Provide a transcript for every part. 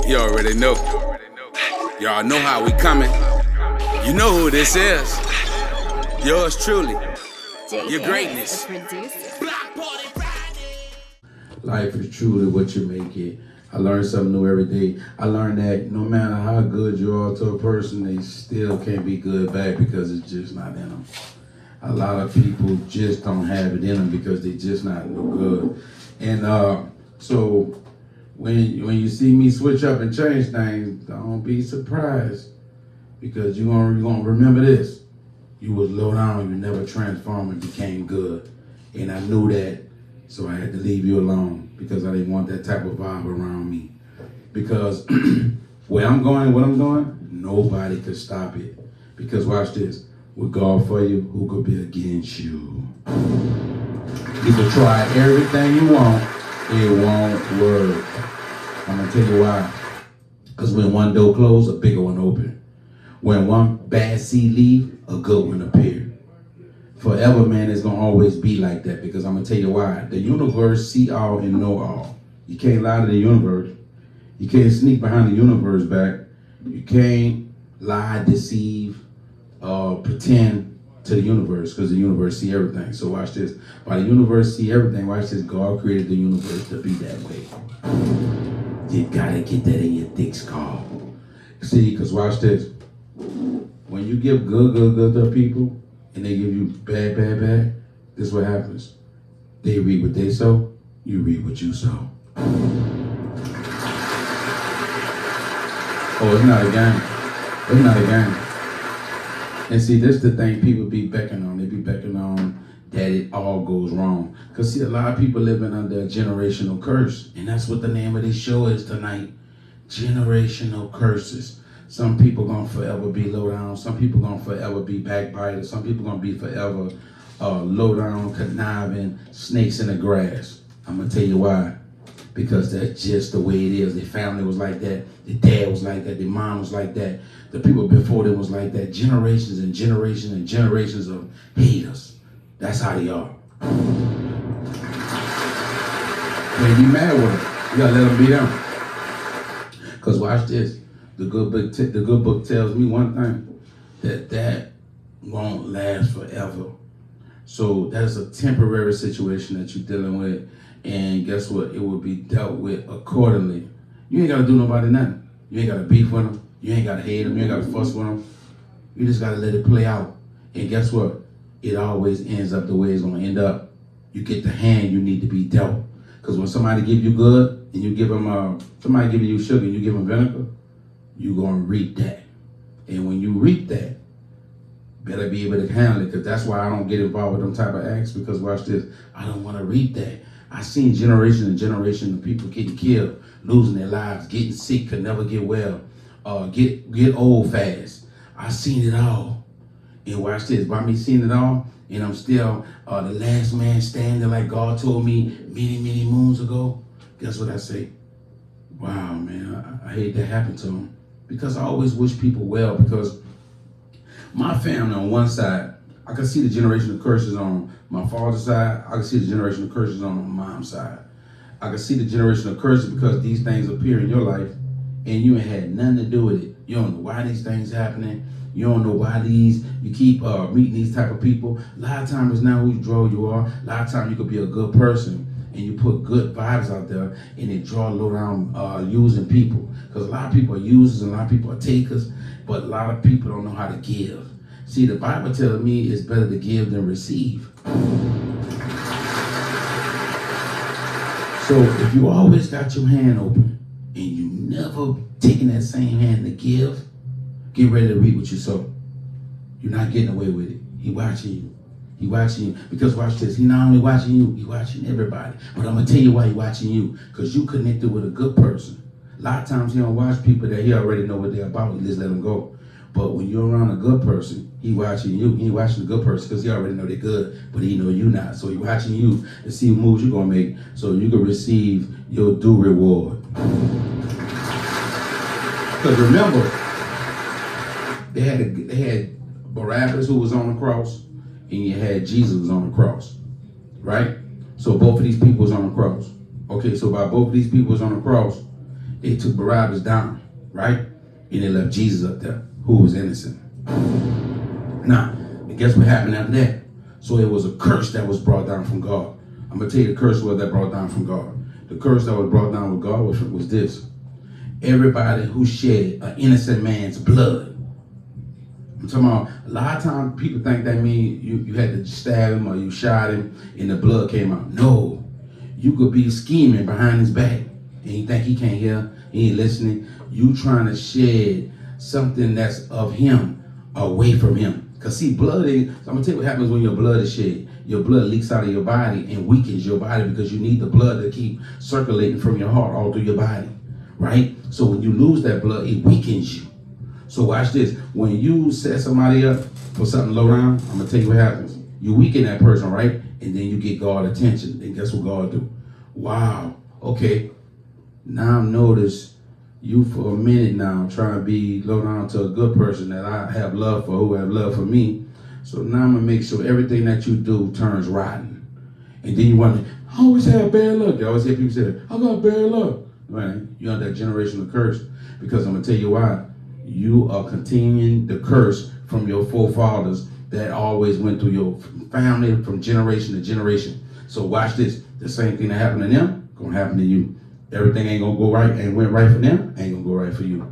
You already know. Y'all know how we coming. You know who this is. Yours truly. Your greatness. Life is truly what you make it. I learn something new every day. I learned that no matter how good you are to a person, they still can't be good back because it's just not in them. A lot of people just don't have it in them because they just not no good. And so when you see me switch up and change things, don't be surprised because you're gonna remember this. You was low down, you never transformed and became good. And I knew that, so I had to leave you alone because I didn't want that type of vibe around me. Because where I'm going, what I'm doing, nobody could stop it. Because watch this, with God for you, who could be against you? You can try everything you want, it won't work. I'm gonna tell you why. Because when one door closed, a bigger one open. When one bad seed leave, a good one appear. Forever, man, it's gonna always be like that because I'm gonna tell you why. The universe see all and know all. You can't lie to the universe. You can't sneak behind the universe back. You can't lie, deceive, pretend to the universe because the universe see everything. So watch this. While the universe see everything, watch this. God created the universe to be that way. You gotta get that in your thick skull. See, because watch this. When you give good to people and they give you bad, this is what happens. They reap what they sow, you reap what you sow. Oh, it's not a game. It's not a game. And see, this is the thing people be beckoning on. They be beckoning on that it all goes wrong. Because see, a lot of people living under a generational curse. And that's what the name of this show is tonight. Generational curses. Some people gonna forever be low down. Some people gonna forever be backbiters. Some people gonna be forever low down, conniving, snakes in the grass. I'm gonna tell you why. Because that's just the way it is. Their family was like that. Their dad was like that. Their mom was like that. The people before them was like that. Generations and generations and generations of haters. That's how they are. Can't be mad with them. You gotta let them be them. Because watch this. The good book tells me one thing, that won't last forever. So that's a temporary situation that you're dealing with, and guess what? It will be dealt with accordingly. You ain't gotta do nobody nothing. You ain't gotta beef with them. You ain't gotta hate them. You ain't gotta fuss with them. You just gotta let it play out. And guess what? It always ends up the way it's gonna end up. You get the hand you need to be dealt. Because when somebody give you good, and you give them, somebody giving you sugar, and you give them vinegar, you're going to reap that. And when you reap that, better be able to handle it, because that's why I don't get involved with them type of acts, because watch this, I don't want to reap that. I've seen generation and generation of people getting killed, losing their lives, getting sick, could never get well, get old fast. I've seen it all. And watch this, by me seeing it all, and I'm still the last man standing like God told me many moons ago, guess what I say? Wow, man, I hate that happened to him. Because I always wish people well, because my family on one side, I can see the generation of curses on my father's side. I can see the generation of curses on my mom's side. I can see the generation of curses because these things appear in your life and you ain't had nothing to do with it. You don't know why these things happening. You don't know why you keep meeting these type of people. A lot of times it's not who you draw you are. A lot of times you could be a good person and you put good vibes out there and it draw low down using people. Because a lot of people are users and a lot of people are takers, but a lot of people don't know how to give. See, the Bible tells me it's better to give than receive. So if you always got your hand open and you never taking that same hand to give, get ready to reap what you sow. You're not getting away with it. He watching you. He watching you. Because watch this, he not only watching you, he watching everybody. But I'm going to tell you why he watching you. Because you connected with a good person. A lot of times he don't watch people that he already know what they're about. He just let them go. But when you're around a good person, he watching you. He ain't watching the good person because he already know they're good, but he know you not. So he watching you to see what moves you're going to make so you can receive your due reward. Because remember, they had Barabbas who was on the cross, and you had Jesus who was on the cross, right? So both of these people was on the cross. Okay, so by both of these people was on the cross, They took Barabbas down, right? And they left Jesus up there, who was innocent. Now, and guess what happened after that? So it was a curse that was brought down from God. I'm going to tell you the curse was that brought down from God. The curse that was brought down with God was this. Everybody who shed an innocent man's blood. I'm talking about, a lot of times people think that means you had to stab him or you shot him and the blood came out. No. You could be scheming behind his back and you think he can't hear, he ain't listening. You trying to shed something that's of him away from him. Because see, blood is, so I'm going to tell you what happens when your blood is shed. Your blood leaks out of your body and weakens your body because you need the blood to keep circulating from your heart all through your body, right? So when you lose that blood, it weakens you. So watch this. When you set somebody up for something low down, I'm going to tell you what happens. You weaken that person, right? And then you get God attention. And guess what God do? Wow. Okay. Now notice you for a minute now trying to be low down to a good person that I have love for, who have love for me. So now I'm going to make sure everything that you do turns rotten. And then you wonder, I always have bad luck. You always hear people say, I got bad luck. Right? You have that generational curse. Because I'm going to tell you why. You are continuing the curse from your forefathers that always went through your family from generation to generation. So watch this. The same thing that happened to them, going to happen to you. Everything ain't going to go right and went right for them, ain't going to go right for you.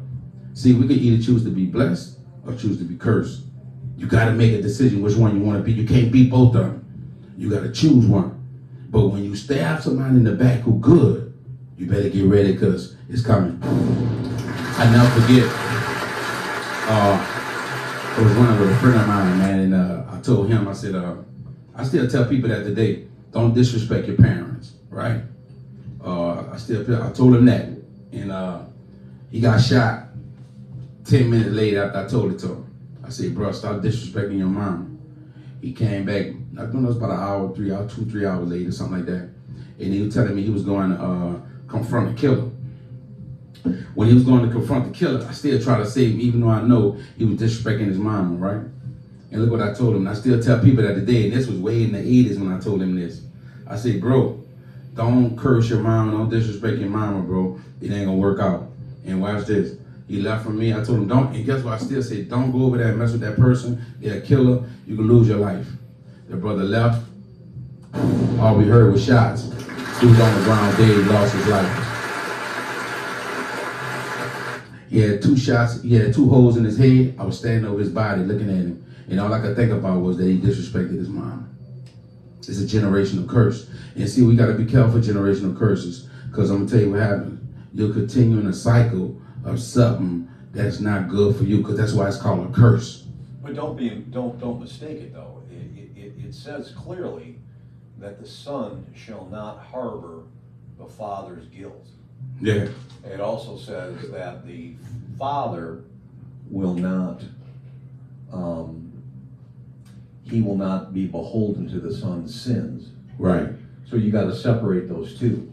See, we could either choose to be blessed or choose to be cursed. You got to make a decision which one you want to be. You can't be both of them. You got to choose one. But when you stab somebody in the back who good, you better get ready because it's coming. I never forget. I was running with a friend of mine, man, and I told him, I said, I still tell people that today, don't disrespect your parents, right? I told him that, and he got shot 10 minutes later after I told it to him. I said, bro, stop disrespecting your mom. He came back, I don't know, it was about an hour, 3 hours later, something like that. And he was telling me he was going to confront the killer. When he was going to confront the killer, I still try to save him, even though I know he was disrespecting his mama, right? And look what I told him. And I still tell people that today, and this was way in the 80s when I told him this. I said, bro, don't curse your mama, don't disrespect your mama, bro. It ain't gonna work out. And watch this. He left from me. I told him, don't, and guess what? I still said, don't go over there and mess with that person. They're a killer. You can lose your life. The brother left. All we heard was shots. He was on the ground dead. He lost his life. He had 2 shots. He had 2 holes in his head. I was standing over his body looking at him. And all I could think about was that he disrespected his mom. It's a generational curse. And see, we got to be careful with generational curses. Because I'm going to tell you what happens. You'll continue in a cycle of something that's not good for you. Because that's why it's called a curse. But don't mistake it, though. It says clearly that the son shall not harbor the father's guilt. Yeah. It also says that the father will not, he will not be beholden to the son's sins. Right. So you got to separate those two.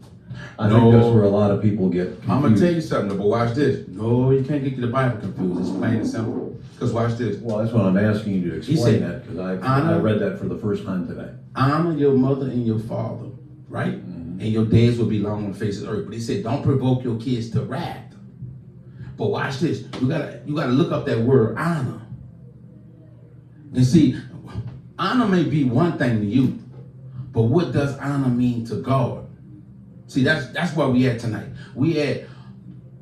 I think that's where a lot of people get confused. I'm going to tell you something, but watch this. No, you can't get the Bible confused. It's plain and simple. Because watch this. Well, that's what I'm asking you to explain that, because I read that for the first time today. Honor your mother and your father, right? Mm-hmm. And your days will be long on the face of the earth. But he said, don't provoke your kids to wrath. But watch this. You gotta look up that word honor. And see, honor may be one thing to you, but what does honor mean to God? See, that's where we at tonight.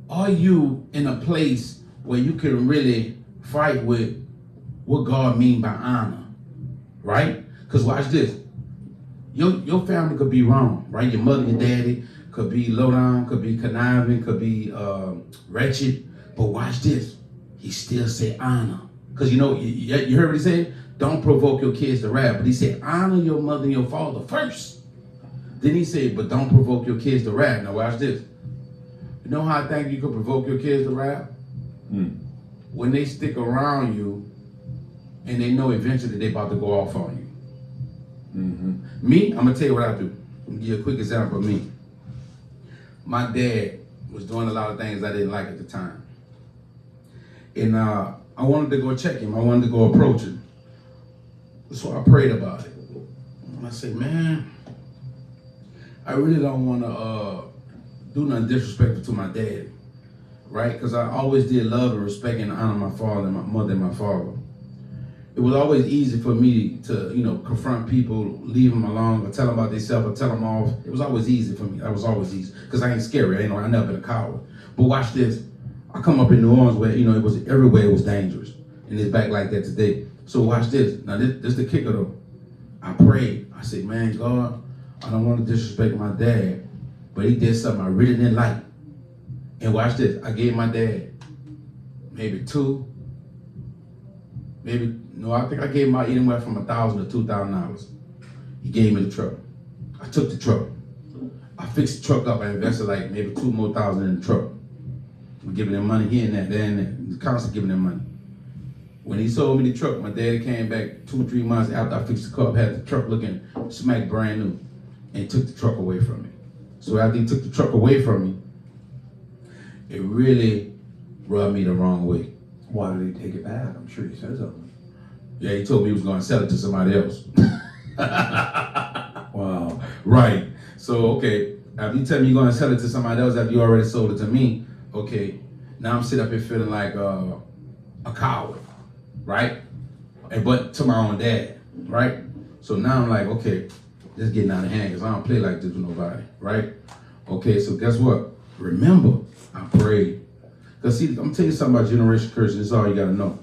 Are you in a place where you can really fight with what God mean by honor, right? Because watch this. Your family could be wrong, right? Your mother and daddy could be low down, could be conniving, could be wretched. But watch this. He still said honor. Because you heard what he said? Don't provoke your kids to wrath. But he said, honor your mother and your father first. Then he said, but don't provoke your kids to wrath. Now watch this. You know how I think you could provoke your kids to wrath? When they stick around you and they know eventually they're about to go off on you. Mm-hmm. Me, I'm going to tell you what I do. I'm going to give you a quick example of me. My dad was doing a lot of things I didn't like at the time. And I wanted to go check him. I wanted to go approach him. So I prayed about it. And I said, man, I really don't want to do nothing disrespectful to my dad. right? Because I always did love and respect and honor my father and my mother and my father. It was always easy for me to, confront people, leave them alone, or tell them about themselves, or tell them off. It was always easy for me. That was always easy. Because I ain't scary. I never been a coward. But watch this. I come up in New Orleans where, it was everywhere it was dangerous. And it's back like that today. So watch this. Now, this the kicker, though. I prayed. I said, man, God, I don't want to disrespect my dad, but he did something I really didn't like. And watch this. I gave my dad I think I gave him anywhere from $1,000 to $2,000. He gave me the truck. I took the truck. I fixed the truck up. I invested like maybe $2,000 more in the truck. I'm giving them money here and there and there. He's constantly giving them money. When he sold me the truck, my daddy came back 2 or 3 months after I fixed the car, had the truck looking smack brand new, and took the truck away from me. So after he took the truck away from me, it really rubbed me the wrong way. Why did he take it back? I'm sure he said something. Yeah, he told me he was going to sell it to somebody else. Wow. Right. So, okay, after you tell me you're going to sell it to somebody else after you already sold it to me, okay, now I'm sitting up here feeling like a coward, right? But to my own dad, right? So now I'm like, okay, this is getting out of hand because I don't play like this with nobody, right? Okay, so guess what? Remember, I prayed. Because see, I'm telling you something about generation curses. This is all you got to know.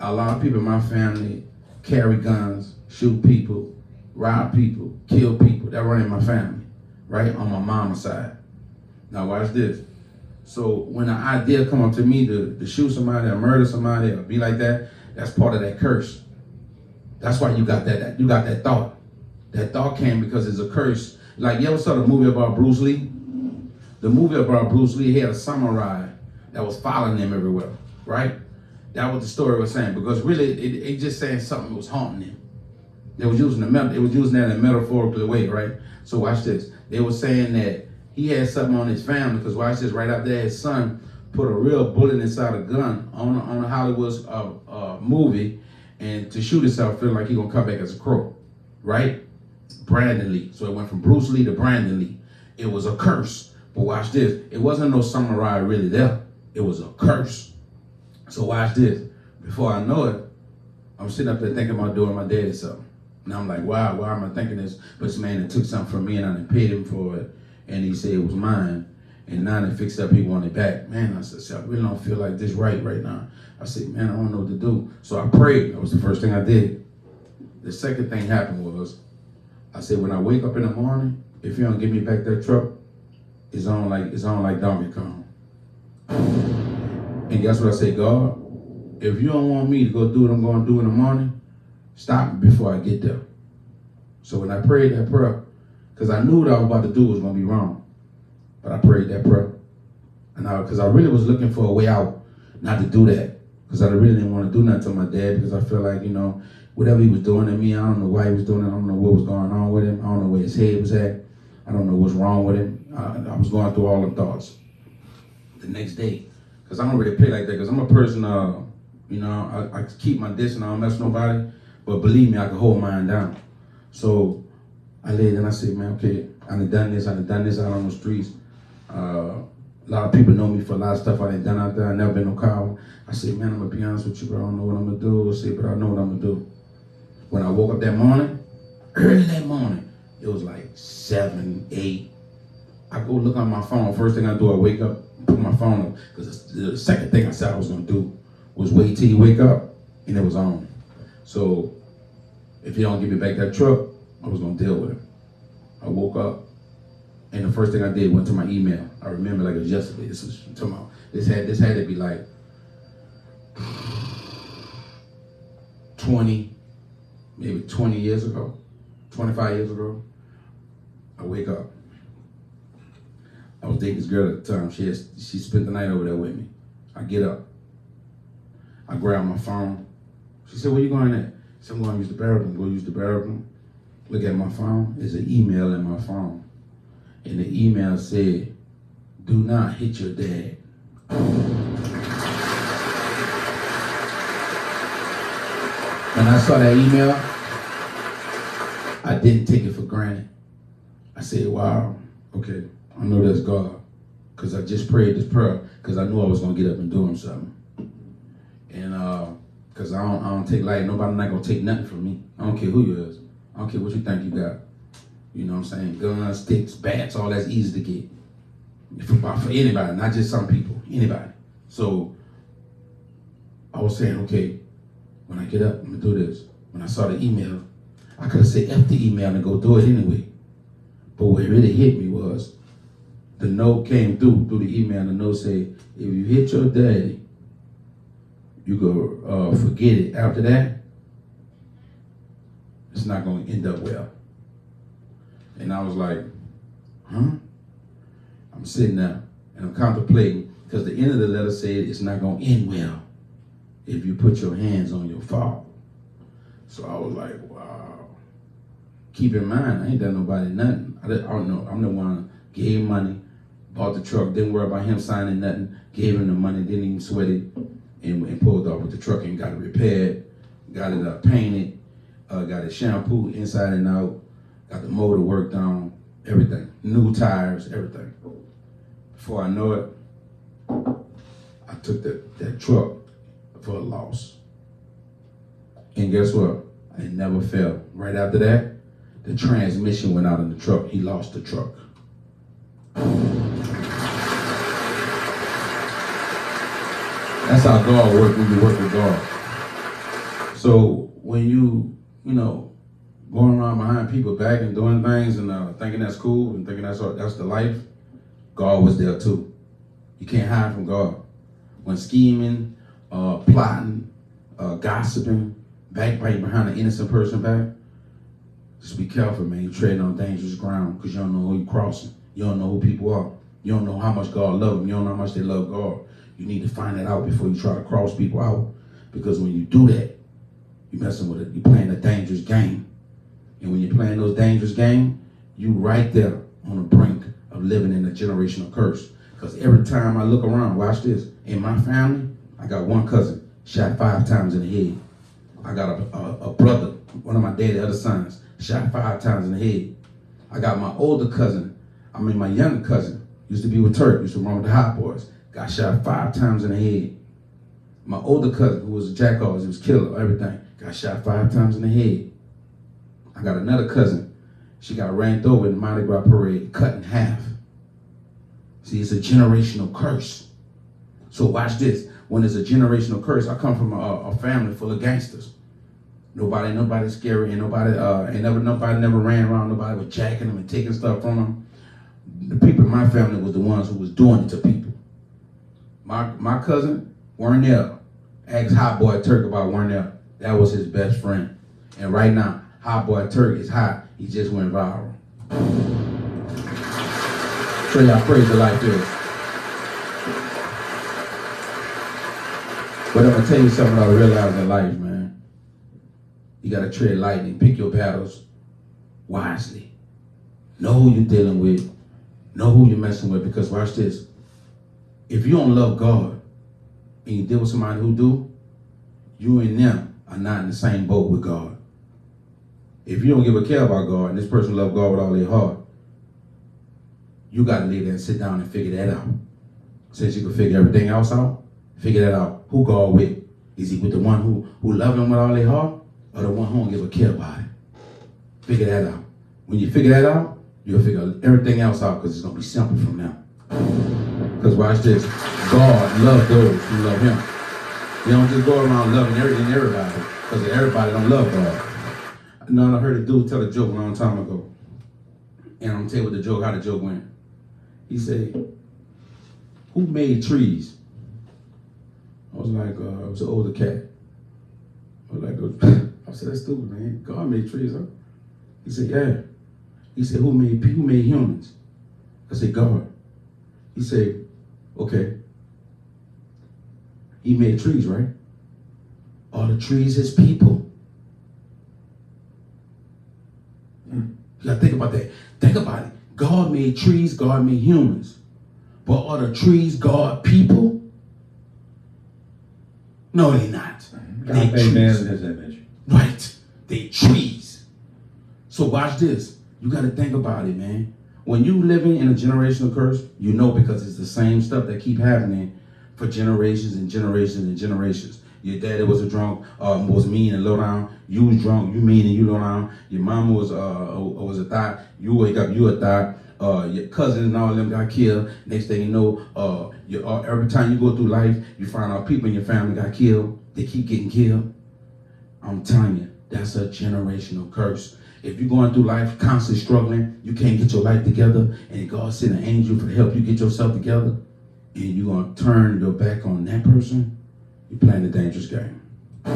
A lot of people in my family carry guns, shoot people, rob people, kill people. That run in my family, right? On my mama's side. Now watch this. So when the idea come up to me to shoot somebody or murder somebody or be like that, that's part of that curse. That's why you got that thought. That thought came because it's a curse. Like, you ever saw the movie about Bruce Lee? The movie about Bruce Lee, he had a samurai that was following him everywhere, right? That was the story was saying, because really it just saying something was haunting him. They was using that in a metaphorical way, right? So watch this. They were saying that he had something on his family, because watch this, right after that, his son put a real bullet inside a gun on a Hollywood's movie, and to shoot himself, feeling like he gonna come back as a crow, right? Brandon Lee. So it went from Bruce Lee to Brandon Lee. It was a curse. But watch this. It wasn't no samurai really there. It was a curse. So watch this. Before I know it, I'm sitting up there thinking about doing my daddy something. And I'm like, wow, why am I thinking this? But this man that took something from me and I done paid him for it. And he said it was mine. And now they fixed it up, he wanted it back. Man, I said, I really don't feel like this right now. I said, man, I don't know what to do. So I prayed. That was the first thing I did. The second thing happened was, I said, when I wake up in the morning, if you don't give me back that truck, it's on like Donkey Kong. And guess what I say, God? If you don't want me to go do what I'm going to do in the morning, stop me before I get there. So when I prayed that prayer, because I knew what I was about to do was going to be wrong, but I prayed that prayer. And because I really was looking for a way out not to do that, because I really didn't want to do nothing to my dad, because I feel like, whatever he was doing to me, I don't know why he was doing it. I don't know what was going on with him. I don't know where his head was at. I don't know what's wrong with him. I was going through all the thoughts. The next day, because I don't really play like that, because I'm a person, I keep my distance, I don't mess with nobody, but believe me, I can hold mine down. So I laid and I said, man, okay, I done this out on the streets. A lot of people know me for a lot of stuff I ain't done out there. I never been no coward. I said, man, I'm gonna be honest with you, bro. I don't know what I'm gonna do. I said, but I know what I'm gonna do. When I woke up that morning, early that morning, it was like 7, 8. I go look on my phone. First thing I do, I wake up, put my phone up, because the second thing I said I was gonna do was wait till you wake up, and it was on. So if you don't give me back that truck, I was gonna deal with it. I woke up, and the first thing I did went to my email. I remember like it was yesterday. This had to be like 20 years ago, 25 years ago. I wake up. I was dating this girl at the time. She spent the night over there with me. I get up. I grab my phone. She said, where you going at? I said, I'm going to use the bathroom. Go use the bathroom. Look at my phone. There's an email in my phone. And the email said, do not hit your dad. When I saw that email, I didn't take it for granted. I said, wow, okay, I know that's God. because I just prayed this prayer because I knew I was gonna get up and do him something. And because I don't take light. Nobody not gonna take nothing from me. I don't care who you is. I don't care what you think you got. You know what I'm saying? Guns, sticks, bats, all that's easy to get. For anybody, not just some people, anybody. So I was saying, okay, when I get up, I'm gonna do this. When I saw the email, I could have said F the email and go do it anyway. But what really hit me was the note came through the email, and the note said, if you hit your daddy, you go forget it. After that, it's not gonna end up well. And I was like, huh? I'm sitting there and I'm contemplating, because the end of the letter said it's not gonna end well if you put your hands on your father. So I was like, wow. Keep in mind, I ain't done nobody nothing. I don't know. I'm the one gave him money, bought the truck, didn't worry about him signing nothing, gave him the money, didn't even sweat it, and pulled off with the truck and got it repaired, got it painted, got it shampooed inside and out, got the motor worked on, everything. New tires, everything. Before I know it, I took that truck for a loss. And guess what? I never fell. Right after that, the transmission went out in the truck. He lost the truck. That's how God works when you work with God. So when you going around behind people back and doing things and thinking that's cool and thinking that's the life, God was there too. You can't hide from God. When scheming, plotting, gossiping, backbiting behind an innocent person back, just be careful, man. You're treading on dangerous ground because you don't know who you're crossing. You don't know who people are. You don't know how much God loves them. You don't know how much they love God. You need to find that out before you try to cross people out, because when you do that, you're messing with it. You're playing a dangerous game. And when you're playing those dangerous games, you right there on the brink of living in a generational curse. Because every time I look around, watch this, in my family, I got one cousin shot 5 times in the head. I got a brother, one of my daddy's other sons, shot 5 times in the head. I got my my younger cousin, used to be with Turk, used to run with the Hot Boys, got shot 5 times in the head. My older cousin, who was a jackass, he was killer, everything, got shot 5 times in the head. I got another cousin, she got ran over in the Mardi Gras parade, cut in half. See, it's a generational curse. So watch this. When it's a generational curse, I come from a family full of gangsters. Nobody scary, and nobody never ran around. Nobody was jacking them and taking stuff from them. The people in my family was the ones who was doing it to people. My cousin, Warnell, asked Hot Boy Turk about Warnell. That was his best friend. And right now, Hot Boy Turk is hot. He just went viral. So y'all praise the like this. But I'm gonna tell you something I realized in life, man. You gotta tread lightly, pick your battles wisely. Know who you're dealing with, know who you're messing with, because watch this. If you don't love God and you deal with somebody who do, you and them are not in the same boat with God. If you don't give a care about God and this person loves God with all their heart, you got to lay there and sit down and figure that out. Since you can figure everything else out, figure that out. Who God with? Is he with the one who love him with all their heart, or the one who don't give a care about it? Figure that out. When you figure that out, you'll figure everything else out, because it's going to be simple from now. Because watch this. God loves those who love him. You don't just go around loving everybody, because everybody don't love God. I heard a dude tell a joke a long time ago. And I'm going to tell you how the joke went. He said, who made trees? I was like, it was an older cat. I said, that's stupid, man. God made trees, huh? He said, yeah. He said, who made humans? I said, God. He said, okay. He made trees, right? Are the trees his people? You gotta think about that. Think about it. God made trees, God made humans. But are the trees God people? No, they're not. God made man in his image. Right. They trees. So watch this. You got to think about it, man. When you living in a generational curse, you know, because it's the same stuff that keep happening for generations and generations and generations. Your daddy was a drunk, was mean and low down. You was drunk, you mean and you low down. Your mama was a thot. You wake up, you a thot. Your cousins and all of them got killed. Next thing you know, every time you go through life, you find out people in your family got killed. They keep getting killed. I'm telling you, that's a generational curse. If you're going through life constantly struggling, you can't get your life together, and God sent an angel to help you get yourself together, and you're going to turn your back on that person, you're playing a dangerous game. You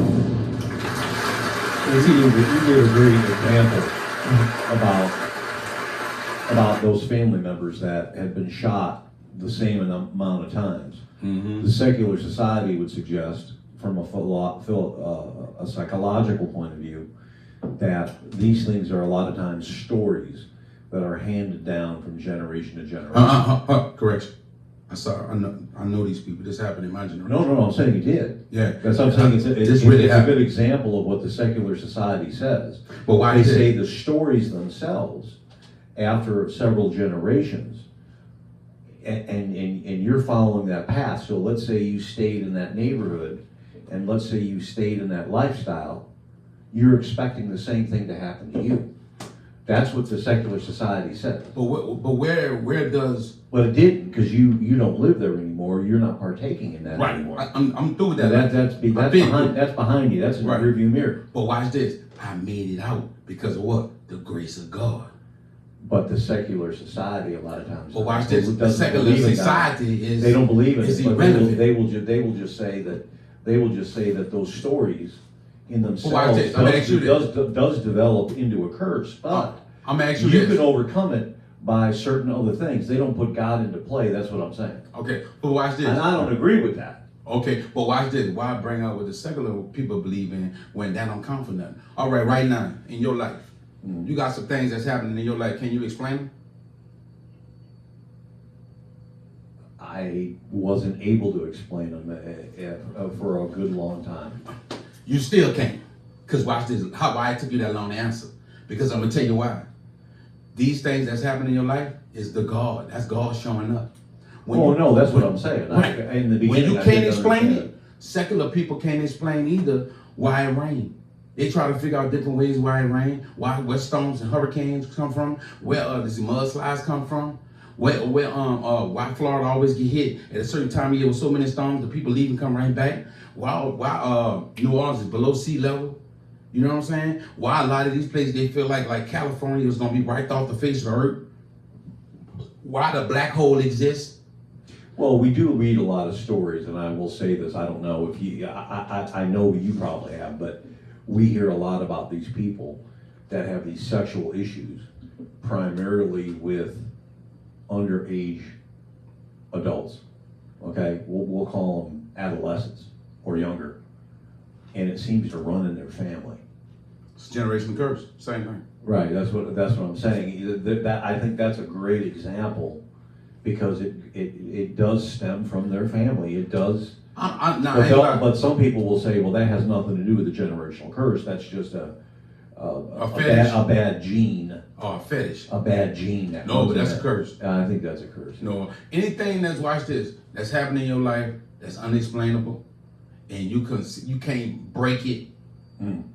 gave a great example about those family members that had been shot the same amount of times. Mm-hmm. The secular society would suggest, from a psychological point of view, that these things are a lot of times stories that are handed down from generation to generation. Correction. I know these people. This happened in my generation. No, I'm saying you did. Yeah. That's what I'm saying. It's a good example of what the secular society says. But why they say the stories themselves, after several generations, and you're following that path. So let's say you stayed in that neighborhood, and let's say you stayed in that lifestyle, you're expecting the same thing to happen to you. That's what the secular society says. But where does? Well, it didn't, because you don't live there anymore. You're not partaking in that anymore. I'm through with that. That's behind you. That's in the rearview mirror. But watch this. I made it out because of what? The grace of God. But the secular society, a lot of times. But watch this. The secular society is. They don't believe in it. Irrelevant. They will just say that those stories in themselves does develop into a curse. But I'm asking you can overcome it by certain other things. They don't put God into play. That's what I'm saying. Okay, but watch this. And I don't agree with that. Okay, but watch this. Why bring out what the secular people believe in when that don't come from nothing? All right now, in your life, you got some things that's happening in your life. Can you explain them? I wasn't able to explain them for a good long time. You still can't. Because watch this. Why it took you that long to answer? Because I'm going to tell you why. These things that's happening in your life is God. That's God showing up. That's what I'm saying. Right. In the beginning, when you can't explain it, secular people can't explain either why it rained. They try to figure out different ways why it rained, where storms and hurricanes come from, where the mudslides come from, why Florida always get hit at a certain time of year with so many storms, the people leave and come right back. Why New Orleans is below sea level. You know what I'm saying? Why a lot of these places, they feel like California is going to be wiped off the face of the earth. Why the black hole exists. Well, we do read a lot of stories, and I will say this, I don't know if you, I know you probably have, but we hear a lot about these people that have these sexual issues, primarily with underage adults, okay? We'll call them adolescents or younger, and it seems to run in their family. It's generational curse, same thing. Right, that's what I'm saying. That I think that's a great example, because it does stem from their family. It does. But some people will say, well, that has nothing to do with the generational curse. That's just a bad gene. Or a fetish. A bad gene. No, but that's a curse. I think that's a curse. No, anything that's happening in your life that's unexplainable, and you can't break it,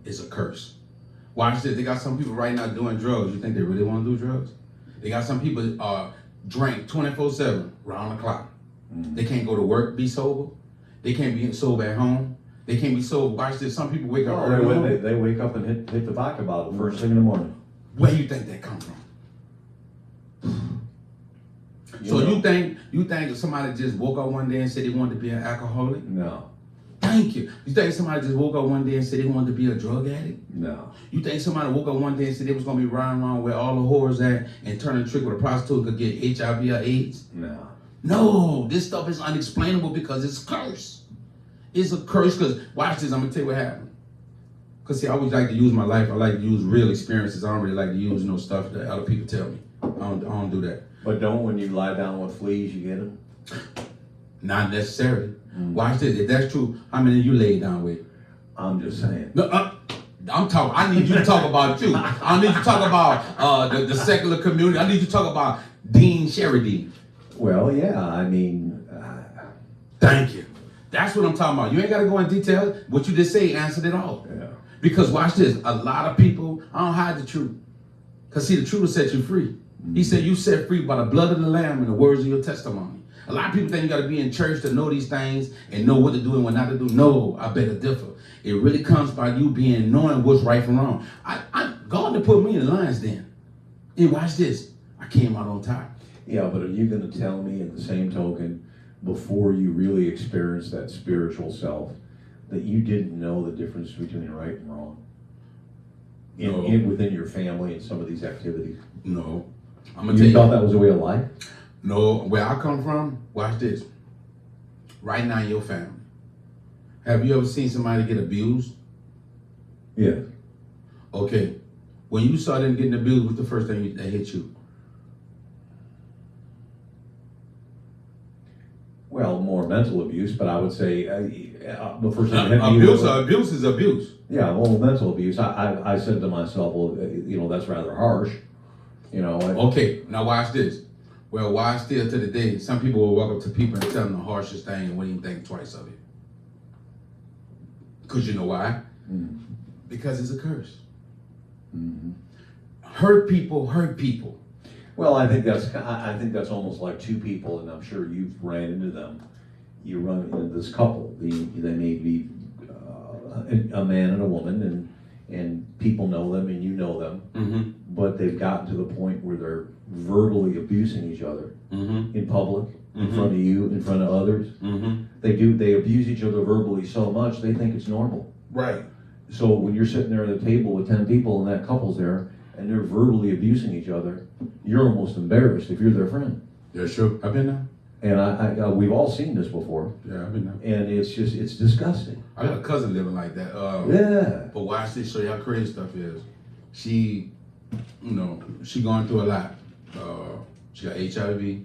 is a curse. Watch this. They got some people right now doing drugs. You think they really want to do drugs? They got some people drink 24/7, round the clock. They can't go to work, be sober. They can't be sober at home. They can't be sober. Watch this. Some people wake up early. They wake up and hit the vodka bottle first thing in the morning. Where do you think that come from? You think somebody just woke up one day and said they wanted to be an alcoholic? No. Thank you. You think somebody just woke up one day and said they wanted to be a drug addict? No. You think somebody woke up one day and said they was going to be riding around where all the whores at and turning trick with a prostitute could get HIV or AIDS? No. No, this stuff is unexplainable because it's a curse. It's a curse because, watch this, I'm going to tell you what happened. Because see, I always like to use my life. I like to use real experiences. I don't really like to use stuff that other people tell me. I don't do that. But don't, when you lie down with fleas, you get them? Not necessarily. Watch this. If that's true, how many of you laid down with? I'm just saying. No, I need you to talk about you. I need you to talk about the secular community. I need you to talk about Dean Sheridan. Well, yeah, I mean, Thank you. That's what I'm talking about. You ain't got to go in detail. What you just say answered it all. yeah. Because watch this. A lot of people, I don't hide the truth. Because see, the truth will set you free. He said you set free by the blood of the Lamb and the words of your testimony. A lot of people think you got to be in church to know these things and know what to do and what not to do. No, I beg to differ. It really comes by you knowing what's right from wrong. God to put me in the lion's den. And watch this. I came out on top. Yeah, but are you going to tell me in the same token, before you really experienced that spiritual self, that you didn't know the difference between right and wrong? No. Within your family and some of these activities? No. I'm going to tell You you. thought that was a way of life? No, where I come from, watch this. Right now in your family, have you ever seen somebody get abused? Yeah. Okay. When you saw them getting abused, what's the first thing that hit you? Well, more mental abuse, but I would say the first thing that hit me was Abuse is abuse. Yeah, well, mental abuse. I said to myself, well, that's rather harsh. Okay, now watch this. Well, why still to the day, some people will walk up to people and tell them the harshest thing and wouldn't even think twice of it. Because you know why? Mm-hmm. Because it's a curse. Mm-hmm. Hurt people. Well, I think that's almost like two people, and I'm sure you've ran into them. You run into this couple. They may be a man and a woman, and people know them, and you know them. Mm-hmm. But they've gotten to the point where they're verbally abusing each other in public, in front of you, in front of others. Mm-hmm. They abuse each other verbally so much they think it's normal. Right. So when you're sitting there at a table with 10 people and that couple's there and they're verbally abusing each other, you're almost embarrassed if you're their friend. Yeah, sure. I've been there. And we've all seen this before. Yeah, I've been there. And it's disgusting. I got a cousin living like that. Yeah. But watch this, show you how crazy stuff is. She going through a lot. She got HIV.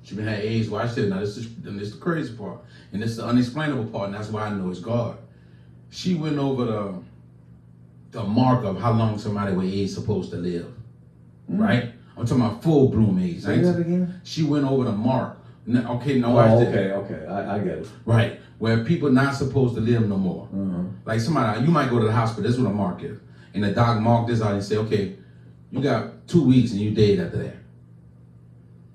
She been had AIDS. Watch this. Now this is the crazy part, and this is the unexplainable part, and that's why I know it's God. She went over the mark of how long somebody with AIDS supposed to live, right? I'm talking about full bloom AIDS. Say that again? She went over the mark. Okay, now watch this. Okay, I get it. Right, where people not supposed to live no more. Uh-huh. Like somebody, you might go to the hospital. This is what a mark is, and the doc marked this out and say, okay, you got 2 weeks and you dead after that.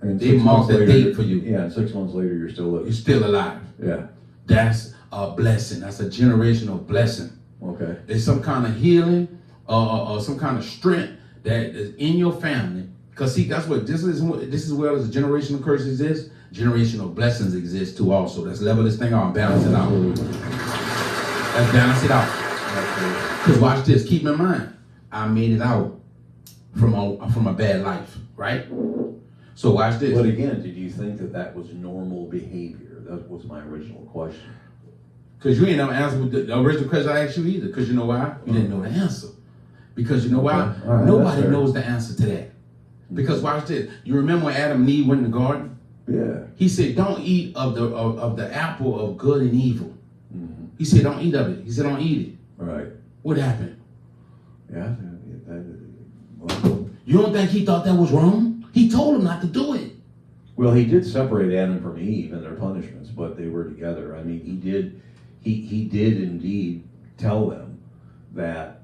And They marked the date for you. Yeah, and 6 months later you're still living. You're still alive. Yeah. That's a blessing. That's a generational blessing. Okay. It's some kind of healing or some kind of strength that is in your family. Because see, that's what this is where the generational curses is. Generational blessings exist too also. Let's level this thing out and balance it out. Let's balance it out. Because watch this. Keep in mind, I made it out from a bad life, right? So watch this. But again, did you think that was normal behavior? That was my original question. Because you ain't never answered the original question I asked you either. Because you know why? You didn't know the answer. Because you know why? Right, nobody knows the answer to that. Because watch this. You remember when Adam and Eve went in the garden? Yeah. He said, don't eat of the apple of good and evil. Mm-hmm. He said, don't eat of it. He said, don't eat it. Right. What happened? Yeah. Well, You don't think he thought that was wrong? He told him not to do it. well, he did separate Adam from Eve in their punishments, but they were together. I mean, he did indeed tell them that,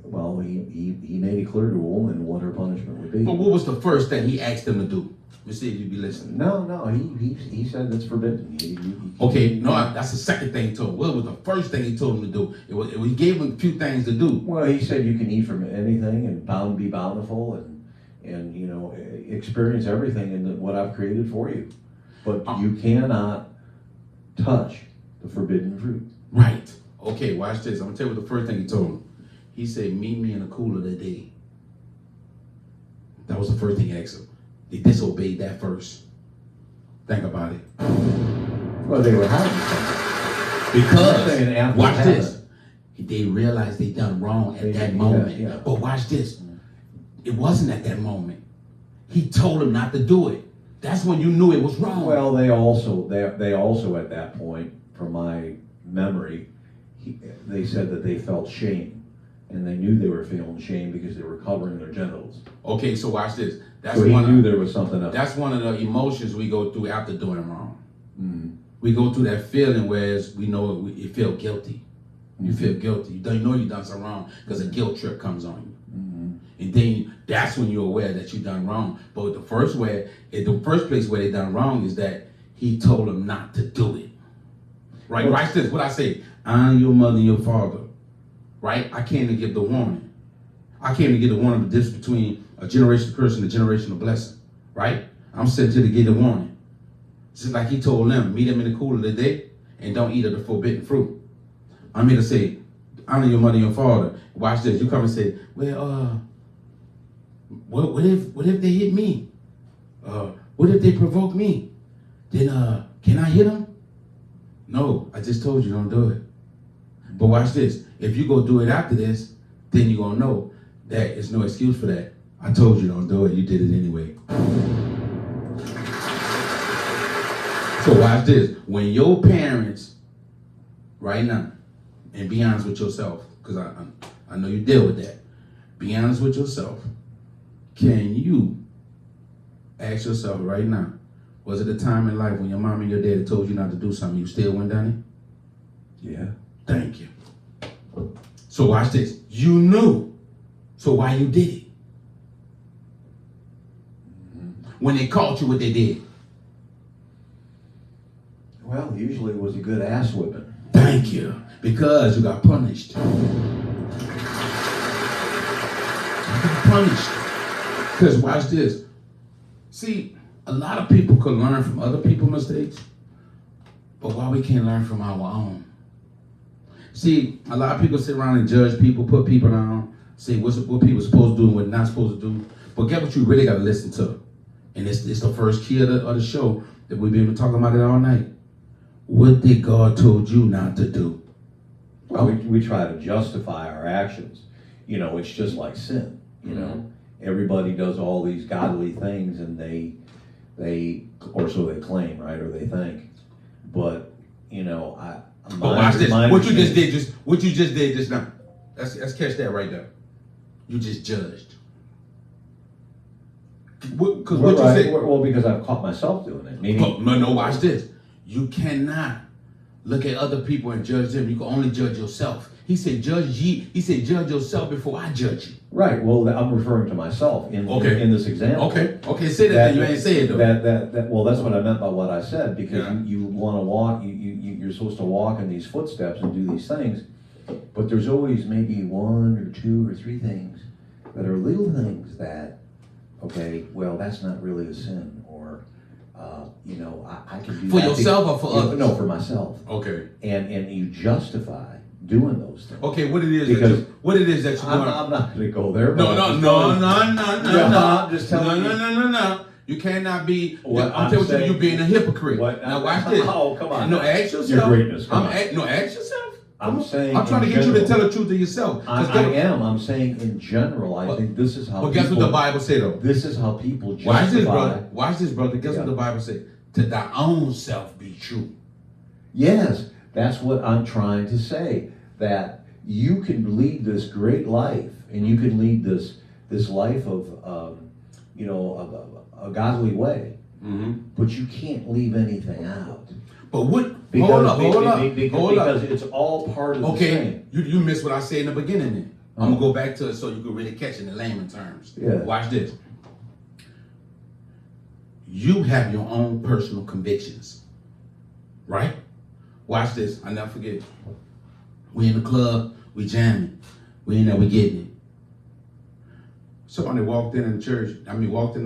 well, he made it clear to a woman what her punishment would be. But what was the first thing he asked them to do? Let me see if you be listening. No, he said it's forbidden. Okay, no, that's the second thing he told him. What was the first thing he told him to do? He gave him a few things to do. Well, he said you can eat from anything and be bountiful and experience everything in what I've created for you. But you cannot touch the forbidden fruit. Right. Okay, watch this. I'm going to tell you what the first thing he told him. He said, meet me in the cool of the day. That was the first thing he asked him. They disobeyed that first. Think about it. Well, they were hiding something. Because, watch this. They realized they done wrong at that moment. Yeah. But watch this. It wasn't at that moment. He told him not to do it. That's when you knew it was wrong. Well, they also at that point, from my memory, they said that they felt shame, and they knew they were feeling shame because they were covering their genitals. Okay, so watch this. So he knew there was something else. That's one of the emotions we go through after doing wrong. Mm-hmm. We go through that feeling whereas we know you feel guilty. You feel guilty. You know you done something wrong because a guilt trip comes on you. And then that's when you're aware that you done wrong. But the first place where they done wrong is that he told them not to do it. Right? Well, Watch this. What I say? Honor your mother and your father. Right? I came to give the warning. I came to give the warning of the difference between a generational curse and a generational blessing. Right? I'm sent here to give the warning. Just like he told them, meet them in the cool of the day and don't eat of the forbidden fruit. I'm here to say, honor your mother and your father. Watch this. You come and say, well, what if they hit me? What if they provoke me? Then can I hit them? No, I just told you don't do it. But watch this. If you go do it after this, then you're gonna know that it's no excuse for that. I told you don't do it, you did it anyway. So watch this. When your parents, right now, and be honest with yourself, because I know you deal with that. Be honest with yourself. Can you ask yourself right now, was it a time in life when your mom and your daddy told you not to do something, you still went down it? Yeah. Thank you. So watch this. You knew. So why you did it? When they caught you, what they did? Well, usually it was a good ass whipping. Thank you. Because you got punished. You got punished. Because watch this. See, a lot of people could learn from other people's mistakes, but why we can't learn from our own? See, a lot of people sit around and judge people, put people down, say what people supposed to do and what not supposed to do. But get what you really got to listen to. And it's the first key of the show that we've been talking about it all night. What did God told you not to do? Well, we try to justify our actions. You know, it's just like sin. You know, everybody does all these godly things, and they or so they claim, right, or they think. But you know, But watch this. What you just did just now. Let's catch that right there. You just judged. Because what you said. Well, because I've caught myself doing it. Meaning, no. Watch this. You cannot look at other people and judge them. You can only judge yourself. He said, judge ye. He said, judge yourself before I judge you. Right. Well, I'm referring to myself in this example. Okay. Say that you ain't say it though. Well, that's what I meant by what I said, because you want to walk. You're supposed to walk in these footsteps and do these things, but there's always maybe one or two or three things that are little things that, okay, well, that's not really a sin, or you know, I can do for that yourself or for others. No, for myself. Okay. And you justify doing those things. Okay, what it is that you're doing. I'm not going to go there. No. I'm just telling you. No. You cannot be. I'm telling saying, you being a hypocrite. Now watch this. Oh, come on. No, ask yourself. Your greatness. Ask yourself. I'm saying. I'm trying to get you to tell the truth to yourself. I am. I'm saying in general. I think this is how. But guess what the Bible say though? This is how people justify. Watch this, brother. Guess what the Bible say? To thy own self be true. Yes, that's what I'm trying to say. That you can lead this great life, and you can lead this life of a godly way, but you can't leave anything out. But what? Hold up. Because it's all part of the same. You missed what I said in the beginning then. I'm going to go back to it so you can really catch it in layman terms. Yeah. Watch this. You have your own personal convictions, right? Watch this. I never forget. We in the club, we jamming. We in there, we getting it. Somebody walked in church. Walked in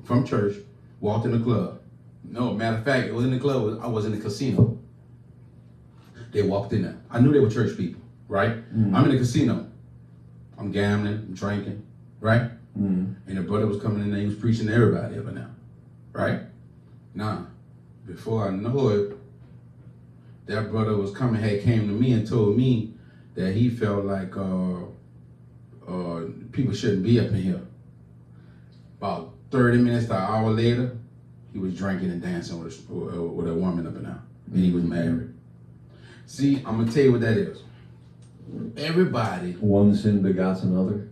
from church, walked in the club. No, matter of fact, it was in the club. I was in the casino. They walked in there. I knew they were church people, right? I'm in the casino. I'm gambling, I'm drinking, right? And the brother was coming in there. He was preaching to everybody up in there, right? Now, before I know it, that brother came to me and told me that he felt like people shouldn't be up in here. About 30 minutes to an hour later, he was drinking and dancing with a woman up in there, and he was married. See, I'm gonna tell you what that is. Everybody. One sin begots another.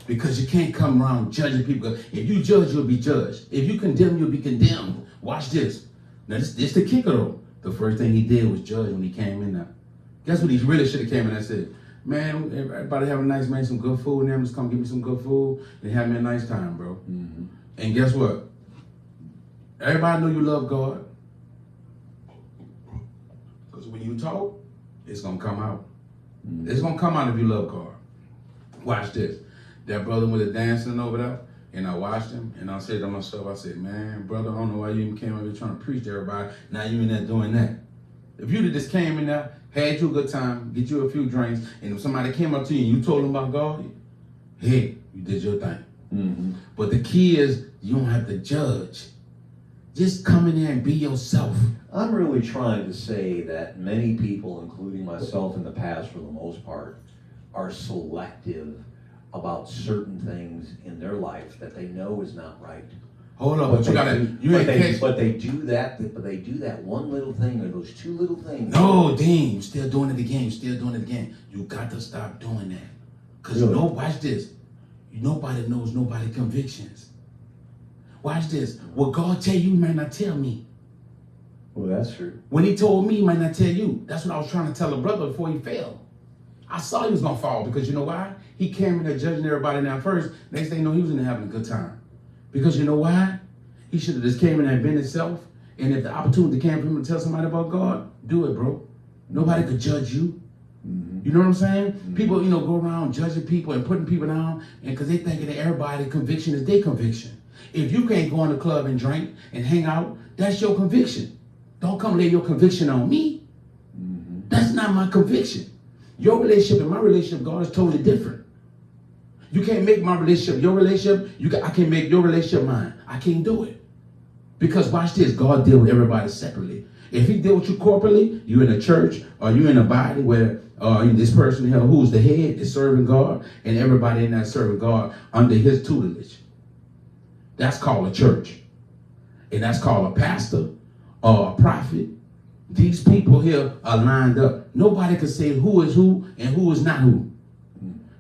Because you can't come around judging people. If you judge, you'll be judged. If you condemn, you'll be condemned. Watch this. Now, this the kicker, though. The first thing he did was judge when he came in there. Guess what he really should have came in and said? Man, everybody have a nice, man, some good food. And them just come give me some good food and have me a nice time, bro. Mm-hmm. And guess what? Everybody know you love God. Because when you talk, it's going to come out. Mm-hmm. It's going to come out if you love God. Watch this. That brother was dancing over there, and I watched him, and I said to myself, I said, man, brother, I don't know why you even came over here trying to preach to everybody. Now you in there doing that. If you just came in there, had you a good time, get you a few drinks, and if somebody came up to you and you told them about God, hey, you did your thing. Mm-hmm. But the key is you don't have to judge. Just come in there and be yourself. I'm really trying to say that many people, including myself in the past for the most part, are selective about certain things in their life that they know is not right. Hold on, but they do that one little thing or those two little things. No, Dean, you're still doing it again. You got to stop doing that. Because watch this. Nobody knows nobody's convictions. Watch this. What God tell you, he might not tell me. Well, that's true. When he told me, he might not tell you. That's what I was trying to tell a brother before he fell. I saw he was going to fall because you know why? He came in there judging everybody now first. Next thing you know, he was in there having a good time. Because you know why? He should have just came in there and been himself. And if the opportunity came for him to tell somebody about God, do it, bro. Nobody could judge you. Mm-hmm. You know what I'm saying? Mm-hmm. People, go around judging people and putting people down and because they thinking that everybody's conviction is their conviction. If you can't go in the club and drink and hang out, that's your conviction. Don't come lay your conviction on me. Mm-hmm. That's not my conviction. Your relationship and my relationship with God is totally different. You can't make my relationship your relationship. I can't make your relationship mine. I can't do it. Because watch this, God deal with everybody separately. If he deal with you corporately, you in a church or you in a body where this person here who's the head is serving God and everybody in that serving God under his tutelage. That's called a church. And that's called a pastor or a prophet. These people here are lined up. Nobody can say who is who and who is not who.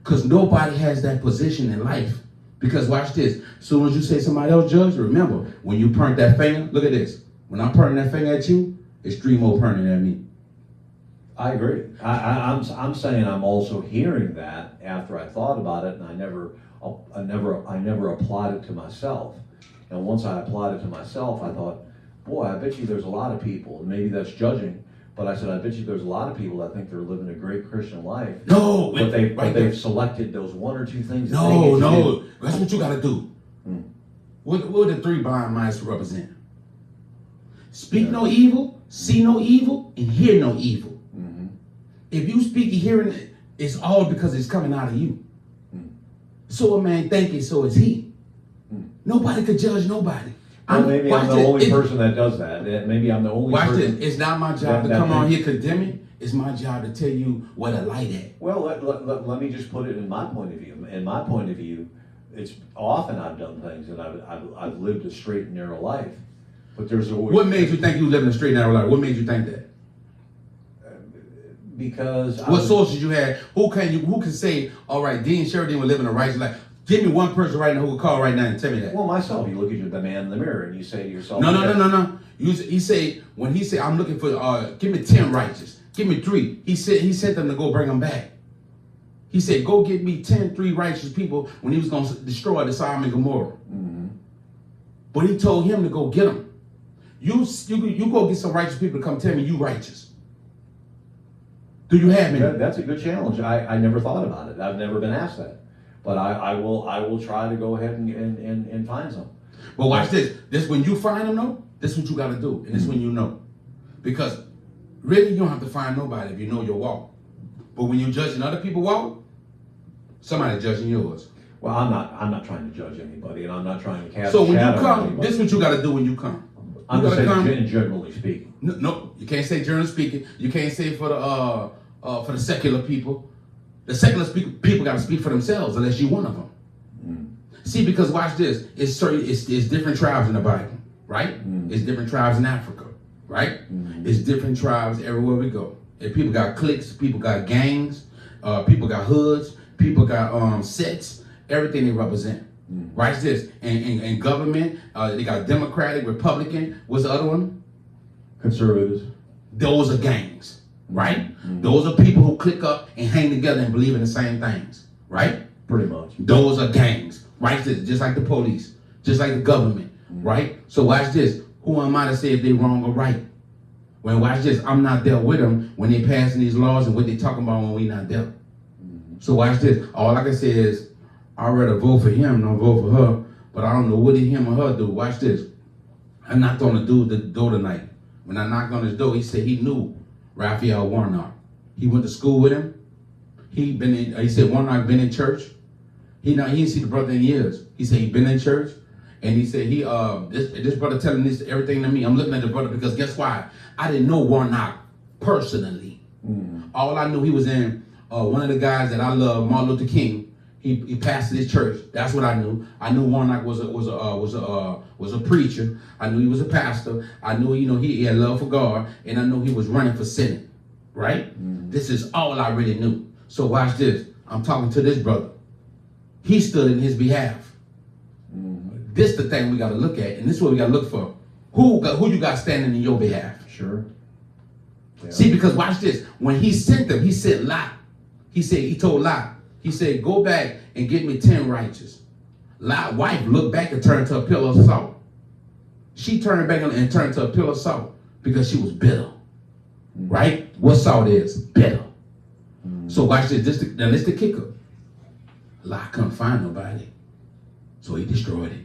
Because nobody has that position in life. Because watch this. As soon as you say somebody else judge, remember, when you point that finger, look at this. When I'm pointing that finger at you, it's three more pointing at me. I agree. I'm saying I'm also hearing that after I thought about it, and I never applied it to myself. And once I applied it to myself, I thought, boy, I bet you there's a lot of people, and maybe that's judging, but I said, I bet you there's a lot of people that think they're living a great Christian life. No, but they've selected those one or two things. No, that's what you got to do. What do the three blind mice represent? Speak no evil, see no evil, and hear no evil. Mm-hmm. If you speak and hearing it, it's all because it's coming out of you. So a man thinking, so is he. Nobody could judge nobody. Maybe I'm the only person that does that. Maybe I'm the only person. Watch this. It's not my job to come on here condemning. It's my job to tell you what I light at. Well, let me just put it in my point of view. In my point of view, it's often I've done things and I've lived a straight and narrow life. But there's always... What made you think you living a straight and narrow life? What made you think that? Because... What sources you had? Who can say, all right, Dean Sheridan was living a righteous life? Give me one person right now who will call right now and tell me that. Well, myself. You look at the man in the mirror and you say to yourself... No. When he say, I'm looking for, give me 10 righteous. Give me 3. He sent them to go bring them back. He said, go get me 3 righteous people when he was going to destroy the Sodom and Gomorrah. Mm-hmm. But he told him to go get them. You go get some righteous people to come tell me you righteous. Do you have any? That's a good challenge. I never thought about it. I've never been asked that. But I will try to go ahead and find some. But watch this. This when you find them though, this is what you got to do. And this is when you know. Because really you don't have to find nobody if you know your walk. But when you're judging other people's walk, somebody's judging yours. Well, I'm not trying to judge anybody, and I'm not trying to cast so a shadow when you on come, anybody. this is what you got to do when you come. I'm just saying generally speaking. No, you can't say generally speaking. You can't say for the secular people. The secular people got to speak for themselves unless you're one of them. Mm. See, because watch this. It's different tribes in the Bible, right? Mm. It's different tribes in Africa, right? Mm. It's different tribes everywhere we go. And people got cliques, people got gangs, people got hoods, people got sets, everything they represent. Watch this. And government, they got Democratic, Republican. What's the other one? Conservatives. Those are gangs, right? Those are people who click up and hang together and believe in the same things, right? Pretty much. Those are gangs. Watch this. Just like the police, just like the government, right? So watch this. Who am I to say if they wrong or right? When watch this, I'm not there with them when they passing these laws and what they talking about when we not there. So watch this. All I can say is, I'd rather vote for him than vote for her, but I don't know what did him or her do. Watch this. I knocked on the dude's door tonight. When I knocked on his door, he said he knew Raphael Warnock. He went to school with him. He said Warnock been in church. He didn't see the brother in years. He said he been in church. And he said this brother telling this everything to me. I'm looking at the brother because guess why? I didn't know Warnock personally. All I knew, he was in one of the guys that I love, Martin Luther King. He pastored his church. That's what I knew. I knew Warnock was a preacher. I knew he was a pastor. I knew he had love for God, and I knew he was running for Senate. Right? This is all I really knew. So watch this. I'm talking to this brother. He stood in his behalf. This is the thing we got to look at, and this is what we got to look for. Who you got standing in your behalf? Sure. Yeah. See, because watch this. When he sent them, he said Lot. He told Lot. He said, go back and get me 10 righteous. Lot's wife looked back and turned to a pillar of salt. She turned back and turned to a pillar of salt because she was bitter. Right? What salt is? Bitter. So watch this. This is the kicker. Lot couldn't find nobody. So he destroyed it.